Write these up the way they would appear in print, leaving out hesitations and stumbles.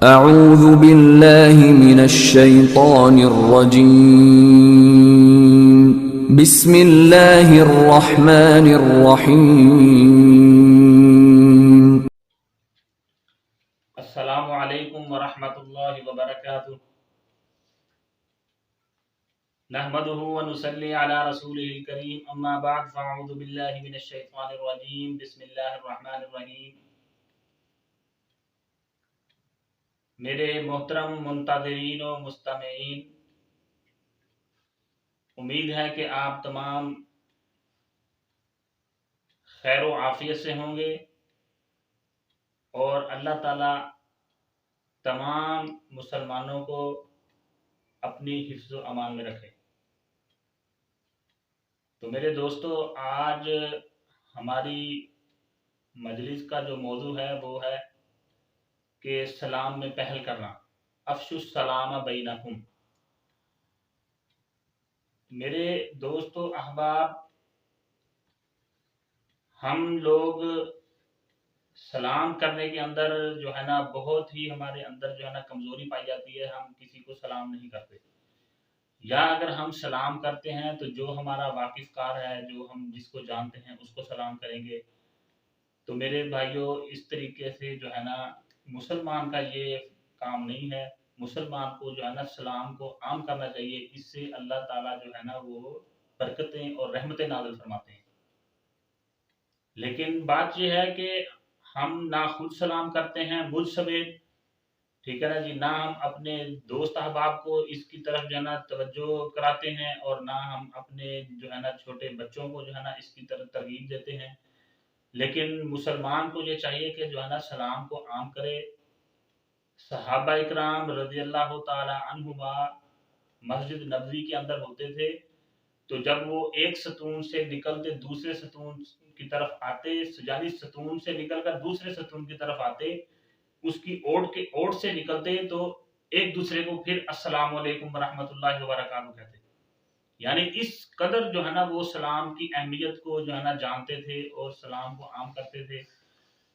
اعوذ باللہ من الشیطان الرجیم بسم اللہ الرحمن الرحیم السلام علیکم ورحمۃ اللہ وبرکاتہ نحمده ونصلی علی رسوله الکریم اما بعد فاعوذ باللہ من الشیطان الرجیم بسم اللہ الرحمن الرحیم۔ میرے محترم منتظرین و مستمعین، امید ہے کہ آپ تمام خیر و عافیت سے ہوں گے اور اللہ تعالی تمام مسلمانوں کو اپنی حفظ و امان میں رکھے۔ تو میرے دوستو، آج ہماری مجلس کا جو موضوع ہے وہ ہے کہ سلام میں پہل کرنا، افشوا السلام بینکم۔ میرے دوستو احباب، ہم لوگ سلام کرنے کے اندر جو ہے نا بہت ہی ہمارے اندر جو ہے نا کمزوری پائی جاتی ہے، ہم کسی کو سلام نہیں کرتے، یا اگر ہم سلام کرتے ہیں تو جو ہمارا واقف کار ہے، جو ہم جس کو جانتے ہیں اس کو سلام کریں گے۔ تو میرے بھائیوں، اس طریقے سے جو ہے نا مسلمان کا یہ کام نہیں ہے۔ مسلمان کو جو ہے نا سلام کو عام کرنا چاہیے، اس سے اللہ تعالیٰ جو ہے نا وہ برکتیں اور رحمتیں نازل فرماتے ہیں۔ لیکن بات یہ ہے کہ ہم نہ خود سلام کرتے ہیں مجھ سمیت، ٹھیک ہے نا جی، نہ ہم اپنے دوست احباب کو اس کی طرف جو ہے نا توجہ کراتے ہیں، اور نہ ہم اپنے جو ہے نا چھوٹے بچوں کو جو ہے نا اس کی طرف ترغیب دیتے ہیں۔ لیکن مسلمان کو یہ چاہیے کہ جو ہے نا سلام کو عام کرے۔ صحابہ اکرام رضی اللہ تعالی عنہما مسجد نبوی کے اندر ہوتے تھے، تو جب وہ ایک ستون سے نکلتے دوسرے ستون کی طرف آتے، یعنی ستون سے نکل کر دوسرے ستون کی طرف آتے، اس کی اوٹ سے نکلتے تو ایک دوسرے کو پھر السلام علیکم ورحمۃ اللہ وبرکاتہ کہتے۔ یعنی اس قدر جو ہے نا وہ سلام کی اہمیت کو جو ہے نا جانتے تھے اور سلام کو عام کرتے تھے۔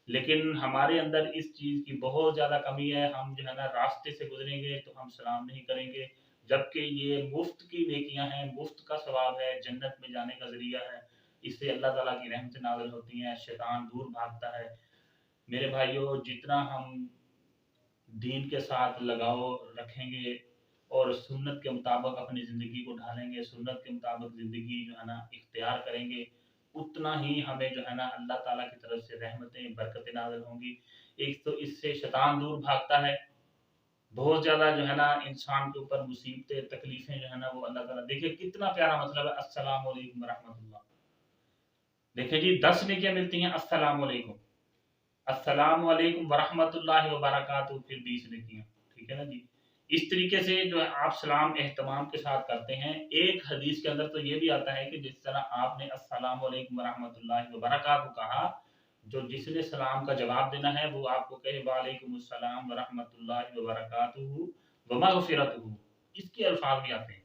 لیکن ہمارے اندر اس چیز کی بہت زیادہ کمی ہے، ہم جو ہے نا راستے سے گزریں گے تو ہم سلام نہیں کریں گے، جبکہ یہ مفت کی نیکیاں ہیں، مفت کا ثواب ہے، جنت میں جانے کا ذریعہ ہے، اس سے اللہ تعالیٰ کی رحمتیں نازل ہوتی ہیں، شیطان دور بھاگتا ہے۔ میرے بھائیوں، جتنا ہم دین کے ساتھ لگاؤ رکھیں گے اور سنت کے مطابق اپنی زندگی کو ڈھالیں گے، سنت کے مطابق زندگی جو ہے نا اختیار کریں گے، اتنا ہی ہمیں جو ہے نا اللہ تعالیٰ کی طرف سے رحمتیں برکتیں نازل ہوں گی۔ ایک تو اس سے شیطان دور بھاگتا ہے، بہت زیادہ جو ہے نا انسان کے اوپر مصیبتیں تکلیفیں جو ہے نا وہ اللہ تعالیٰ، دیکھیں کتنا پیارا مطلب ہے السلام علیکم ورحمۃ اللہ۔ دیکھیں جی 10 نیکیاں ملتی ہیں، السلام علیکم، السلام علیکم ورحمۃ اللہ وبرکاتہ، پھر 20 نیکیاں، ٹھیک ہے نا جی۔ اس طریقے سے جو ہے آپ سلام اہتمام کے ساتھ کرتے ہیں۔ ایک حدیث کے اندر تو یہ بھی آتا ہے کہ جس طرح آپ نے السلام علیکم ورحمۃ اللہ وبرکاتہ کہا، جو جس نے سلام کا جواب دینا ہے وہ آپ کو کہے وعلیکم السلام ورحمۃ اللہ وبرکاتہ ومغفرتہ، اس کے الفاظ بھی آتے ہیں۔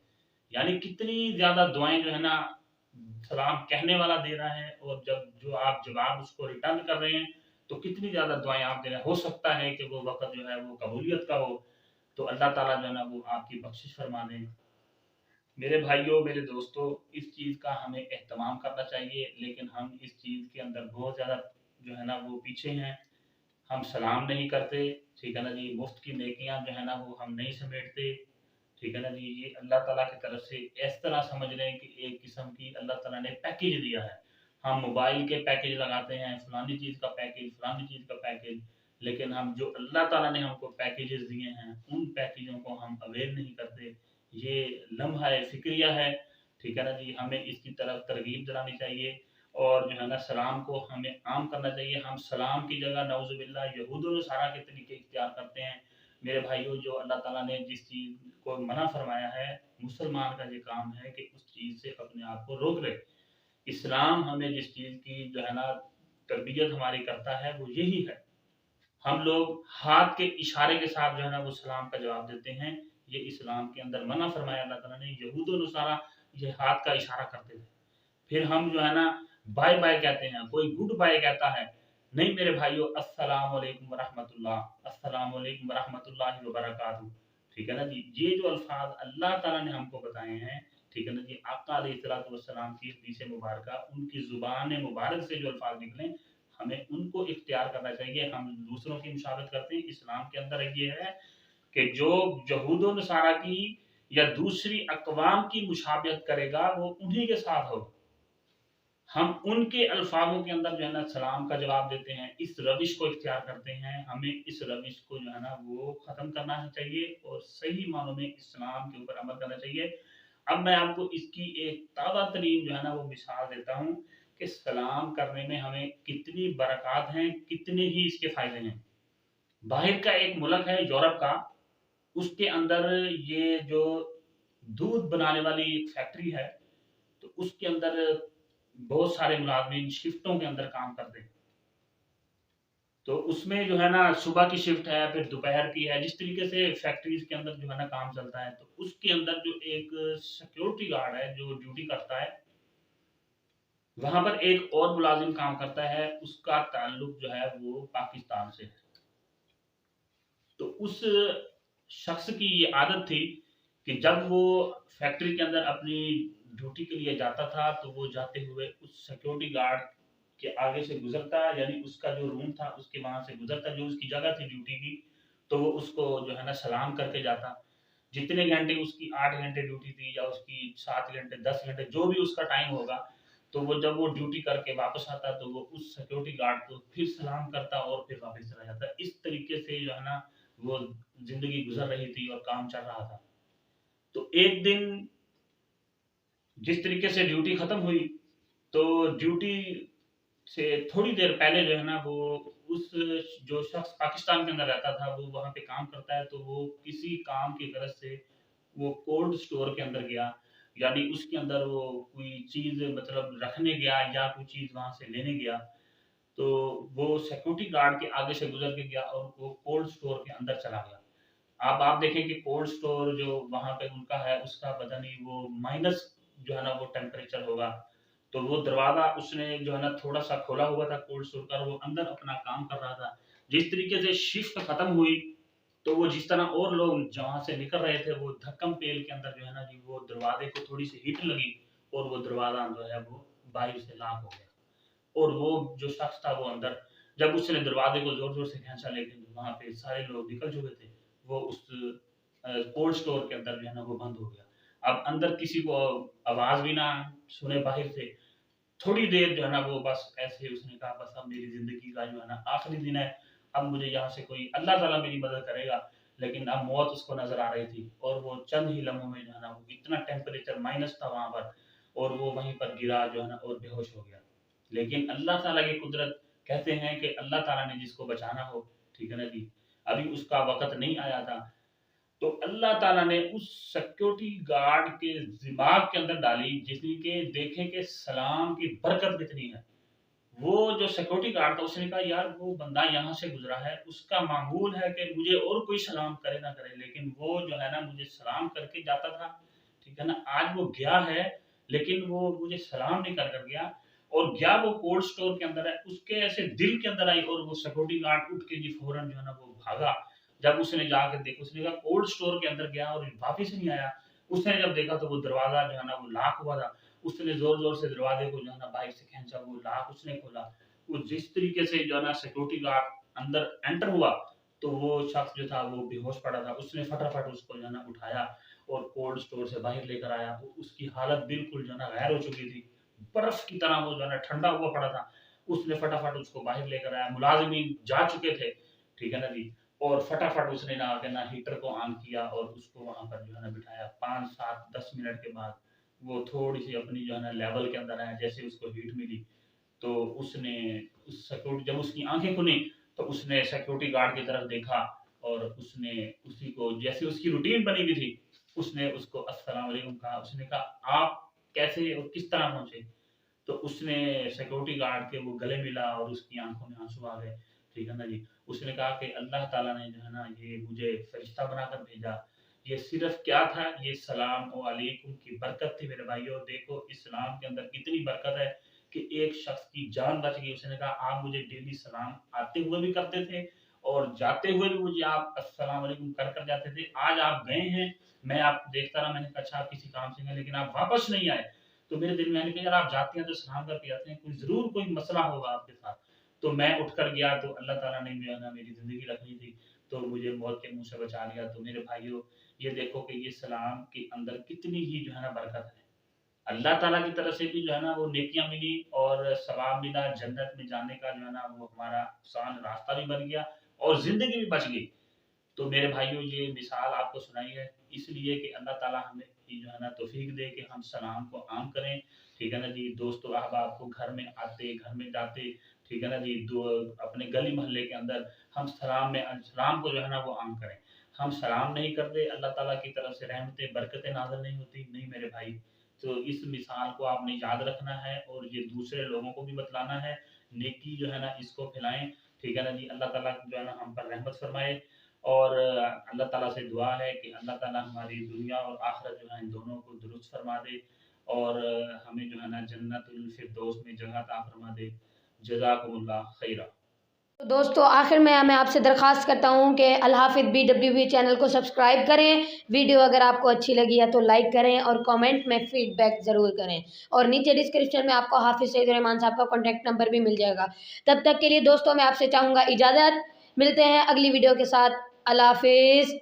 یعنی کتنی زیادہ دعائیں جو ہے نا سلام کہنے والا دے رہا ہے، اور جب جو آپ جواب اس کو ریٹرن کر رہے ہیں تو کتنی زیادہ دعائیں آپ دے رہے ہیں۔ ہو سکتا ہے کہ وہ وقت جو ہے وہ قبولیت کا ہو، تو اللہ تعالیٰ جو ہے نا وہ آپ کی بخشش فرما دیں۔ میرے بھائیوں، میرے دوستوں، اس چیز کا ہمیں اہتمام کرنا چاہیے، لیکن ہم اس چیز کے اندر بہت زیادہ جو ہے نا وہ پیچھے ہیں، ہم سلام نہیں کرتے، ٹھیک ہے نا جی، مفت کی نیکیاں جو ہے نا وہ ہم نہیں سمیٹتے، ٹھیک ہے نا جی۔ یہ اللہ تعالیٰ کی طرف سے اس طرح سمجھ رہے ہیں کہ ایک قسم کی اللہ تعالیٰ نے پیکیج دیا ہے، ہم موبائل کے پیکیج لگاتے ہیں، فلانی چیز کا پیکیج، فلانی چیز کا پیکیج، لیکن ہم جو اللہ تعالیٰ نے ہم کو پیکیجز دیے ہیں ان پیکیجوں کو ہم اویل نہیں کرتے۔ یہ لمحہ فکریہ ہے، ٹھیک ہے نا جی، ہمیں اس کی طرف ترغیب دلانی چاہیے، اور جو ہے نا سلام کو ہمیں عام کرنا چاہیے۔ ہم سلام کی جگہ نعوذ باللہ یہود و نصارہ کے طریقے اختیار کرتے ہیں۔ میرے بھائیوں، جو اللہ تعالیٰ نے جس چیز کو منع فرمایا ہے، مسلمان کا یہ کام ہے کہ اس چیز سے اپنے آپ کو روک لے۔ اسلام ہمیں جس چیز کی جو ہے نا تربیت ہماری کرتا ہے وہ یہی ہے۔ ہم لوگ ہاتھ کے اشارے کے ساتھ جو ہے نا وہ سلام کا جواب دیتے ہیں، یہ اسلام کے اندر منع فرمایا اللہ تعالیٰ نے۔ یہود و نصارہ یہ ہاتھ کا اشارہ کرتے تھے، پھر ہم جو ہے نا بائے بائے کہتے ہیں، کوئی گڈ بائے کہتا ہے، نہیں میرے بھائیو، السلام علیکم ورحمۃ اللہ، السلام علیکم ورحمۃ اللہ وبرکاتہ، ٹھیک ہے نا جی۔ یہ جو الفاظ اللہ تعالیٰ نے ہم کو بتائے ہیں، ٹھیک ہے نا جی، آقا علیہ الصلوۃ والسلام کی حدیث مبارکہ، ان کی زبان مبارک سے جو الفاظ نکلیں، ہمیں ان کو اختیار کرنا چاہیے۔ ہم دوسروں کی مشابہت کرتے ہیں، اسلام کے اندر یہ ہے کہ جو یہود و نصارہ کی یا دوسری اقوام کی مشابہت کرے گا وہ انہی کے ساتھ ہوگا۔ ہم ان کے الفاظوں کے اندر جو ہے نا سلام کا جواب دیتے ہیں، اس روش کو اختیار کرتے ہیں۔ ہمیں اس روش کو جو ہے نا وہ ختم کرنا چاہیے اور صحیح معنوں میں اسلام کے اوپر عمل کرنا چاہیے۔ اب میں آپ کو اس کی ایک تازہ ترین جو ہے نا وہ مثال دیتا ہوں کہ سلام کرنے میں ہمیں کتنی برکات ہیں، کتنے ہی اس کے فائدے ہیں۔ باہر کا ایک ملک ہے یورپ کا، اس کے اندر یہ جو دودھ بنانے والی ایک فیکٹری ہے، تو اس کے اندر بہت سارے ملازمین شفٹوں کے اندر کام کرتے ہیں۔ تو اس میں جو ہے نا صبح کی شفٹ ہے، پھر دوپہر کی ہے، جس طریقے سے فیکٹریز کے اندر جو ہے نا کام چلتا ہے۔ تو اس کے اندر جو ایک سیکیورٹی گارڈ ہے جو ڈیوٹی کرتا ہے، وہاں پر ایک اور ملازم کام کرتا ہے، اس کا تعلق جو ہے وہ پاکستان سے ہے۔ تو اس شخص کی یہ عادت تھی کہ جب وہ فیکٹری کے اندر اپنی ڈیوٹی کے لیے جاتا تھا تو وہ جاتے ہوئے اس سیکیورٹی گارڈ کے آگے سے گزرتا، یعنی اس کا جو روم تھا اس کے وہاں سے گزرتا، جو اس کی جگہ تھی ڈیوٹی کی، تو وہ اس کو جو ہے نا سلام کر کے جاتا۔ جتنے گھنٹے اس کی 8 گھنٹے ڈیوٹی تھی یا اس کی 7 گھنٹے 10 گھنٹے جو بھی اس کا ٹائم ہوگا، تو وہ جب وہ ڈیوٹی کر کے واپس آتا تو وہ اس سیکیورٹی گارڈ کو پھر سلام کرتا اور پھر واپس چلا جاتا۔ اس طریقے سے جو ہے نا وہ زندگی گزر رہی تھی اور کام چل رہا تھا۔ تو ایک دن جس طریقے سے ڈیوٹی ختم ہوئی، تو ڈیوٹی سے تھوڑی دیر پہلے جو ہے نا وہ اس جو شخص پاکستان کے اندر رہتا تھا وہ وہاں پہ کام کرتا ہے، تو وہ کسی کام کی غرض سے وہ کولڈ سٹور کے اندر گیا، یعنی اس کے اندر وہ کوئی چیز مطلب رکھنے گیا یا کوئی چیز وہاں سے لینے گیا۔ تو وہ سیکورٹی گارڈ کے آگے سے گزر کے گیا اور وہ کولڈ سٹور کے اندر چلا گیا۔ اب آپ دیکھیں کہ کولڈ سٹور جو وہاں پہ ان کا ہے، اس کا پتہ نہیں وہ مائنس جو ہے نا وہ ٹیمپریچر ہوگا۔ تو وہ دروازہ اس نے جو ہے نا تھوڑا سا کھولا ہوا تھا کولڈ سٹور کا، وہ اندر اپنا کام کر رہا تھا۔ جس طریقے سے شفٹ ختم ہوئی، تو وہ جس طرح اور لوگ جہاں سے نکل رہے تھے، وہ دھکم پیل کے اندر جو ہے نا جی وہ دروازے کو تھوڑی سی ہیٹ لگی اور وہ دروازہ جو ہے وہ باہر سے لاک ہو گیا۔ اور وہ جو شخص تھا وہ اندر، جب اس نے دروازے کو زور زور سے کھینچا، لیکن وہاں پہ سارے لوگ نکل چکے تھے، وہ اس کولڈ سٹور کے اندر جو ہے نا وہ بند ہو گیا۔ اب اندر کسی کو آواز بھی نہ سنے باہر سے۔ تھوڑی دیر جو ہے نا وہ بس ایسے اس نے کہا بس اب میری زندگی کا جو ہے نا آخری دن ہے، اب مجھے یہاں سے کوئی اللہ تعالیٰ میری مدد کرے گا۔ لیکن اب موت اس کو نظر آ رہی تھی اور وہ چند ہی لمحوں میں جو ہے نا وہ اتنا ٹیمپریچر مائنس تھا وہاں پر، اور وہ وہیں پر گرا جو ہے نا اور بے ہوش ہو گیا۔ لیکن اللہ تعالیٰ کی قدرت، کہتے ہیں کہ اللہ تعالیٰ نے جس کو بچانا ہو، ٹھیک ہے نا جی، ابھی اس کا وقت نہیں آیا تھا، تو اللہ تعالیٰ نے اس سیکیورٹی گارڈ کے دماغ کے اندر ڈالی، جس نے کہ دیکھیں کہ سلام کی برکت کتنی ہے۔ وہ جو سیکیورٹی گارڈ تھا اس نے کہا یار وہ بندہ یہاں سے گزرا ہے، اس کا معمول ہے کہ مجھے اور کوئی سلام کرے نہ کرے، لیکن وہ جو ہے نا مجھے سلام کر کے جاتا تھا، ٹھیک ہے نا، آج وہ گیا ہے لیکن وہ مجھے سلام نہیں کر گیا، اور گیا وہ کولڈ سٹور کے اندر ہے۔ اس کے ایسے دل کے اندر آئی اور وہ سیکورٹی گارڈ اٹھ کے جی فوراً جو ہے نا وہ بھاگا۔ جب اس نے جا کے دیکھا، اس نے کہا کولڈ سٹور کے اندر گیا اور واپس نہیں آیا۔ اس نے جب دیکھا تو وہ دروازہ جو ہے نا وہ لاک ہوا تھا۔ اس نے زور زور سے دروازے کو جو ہے نا باہر سے کھینچا، وہ لاک اس نے کھولا۔ وہ جس طریقے سے جو ہے نا سیکورٹی گارڈ اندر انٹر ہوا، تو وہ شخص جو تھا وہ بے ہوش پڑا تھا۔ اس نے فٹافٹ اس کو جو ہے نا اٹھایا اور کولڈ سٹور سے باہر لے کر آیا۔ اس کی حالت بالکل جو ہے نا غیر ہو چکی تھی، برف کی طرح وہ جو ہے نا ٹھنڈا ہوا پڑا تھا۔ اس نے فٹافٹ اس کو باہر لے کر آیا، ملازمین جا چکے تھے، ٹھیک ہے نا جی، اور فٹافٹ اس نے نہ ہیٹر کو آن کیا اور اس کو وہاں پر جو ہے نا بٹھایا۔ 5 7 10 منٹ کے بعد وہ تھوڑی سی اپنی جو ہے نا لیول کے اندر آیا، جیسے اس کو ہیٹ ملی، تو اس نے اس سیکورٹی، جب اس کی آنکھیں کھلی تو اس نے سیکورٹی گارڈ کی طرف دیکھا اور اس نے اسی کو، جیسے اس کی روٹین بنی ہوئی تھی، اس نے اس کو السلام علیکم کہا۔ اس نے کہا آپ کیسے اور کس طرح پہنچے؟ تو اس نے سیکورٹی گارڈ کے وہ گلے ملا اور اس کی آنکھوں میں آنسو آ گئے، ٹھیک ہے نا جی۔ اس نے کہا کہ اللہ تعالیٰ نے جو ہے نا یہ مجھے فرشتہ بنا کر بھیجا، یہ صرف کیا تھا، یہ سلام علیکم کی برکت تھی میرے بھائیوں۔ دیکھو اسلام کے اندر کتنی برکت ہے کہ ایک شخص کی جان بچ گئی. اس نے کہا آپ مجھے ڈیلی سلام آتے ہوئے بھی کرتے تھے اور جاتے ہوئے بھی مجھے آپ السلام علیکم کر کر جاتے تھے. آج آپ گئے ہیں, میں آپ دیکھتا رہا, میں نے کہا اچھا آپ کسی کام سے گئے لیکن آپ واپس نہیں آئے. تو میرے دل میں نے کہا یار آپ جاتے ہیں تو سلام کر کے جاتے ہیں, کوئی ضرور کوئی مسئلہ ہوگا آپ کے ساتھ. تو میں اٹھ کر گیا تو اللہ تعالیٰ نے جو ہے نا میری زندگی رکھنی تھی تو مجھے موت کے منہ سے بچا لیا. تو میرے بھائیوں یہ دیکھو کہ یہ سلام کے اندر کتنی ہی جو ہے نا برکت ہے. اللہ تعالیٰ کی طرف سے بھی جو ہے نا وہ نیکیاں ملی اور ثواب ملا, جنت میں جانے کا جو ہے نا وہ ہمارا آسان راستہ بھی بن گیا اور زندگی بھی بچ گئی. تو میرے بھائیوں یہ مثال آپ کو سنائی ہے اس لیے کہ اللہ تعالیٰ ہمیں جو ہے نا توفیق دے کہ ہم سلام کو عام کریں. ٹھیک ہے نا جی, دوستوں احباب کو گھر میں آتے گھر میں جاتے, ٹھیک ہے نا جی, اپنے گلی محلے کے اندر ہم سلام کو جو ہے نا وہ عام کریں. ہم سلام نہیں کرتے, اللہ تعالیٰ کی طرف سے رحمتیں برکتیں نازل نہیں ہوتی. نہیں میرے بھائی, تو اس مثال کو آپ نے یاد رکھنا ہے اور یہ دوسرے لوگوں کو بھی بتلانا ہے. نیکی جو ہے نا اس کو پھیلائیں. ٹھیک ہے نا جی, اللہ تعالیٰ جو ہے نا ہم پر رحمت فرمائے اور اللہ تعالیٰ سے دعا ہے کہ اللہ تعالیٰ ہماری دنیا اور آخرت جو ہے ان دونوں کو درست فرما دے اور ہمیں جو ہے نا جنت الفردوس میں جگہ عطا فرما دے. جزاکم اللہ خیرہ. تو دوستو آخر میں آپ سے درخواست کرتا ہوں کہ الحافظ BWB چینل کو سبسکرائب کریں. ویڈیو اگر آپ کو اچھی لگی ہے تو لائک کریں اور کامنٹ میں فیڈ بیک ضرور کریں. اور نیچے ڈسکرپشن میں آپ کو حافظ سعید الرحمان صاحب کا کانٹیکٹ نمبر بھی مل جائے گا. تب تک کے لیے دوستوں میں آپ سے چاہوں گا اجازت. ملتے ہیں اگلی ویڈیو کے ساتھ. اللہ حافظ.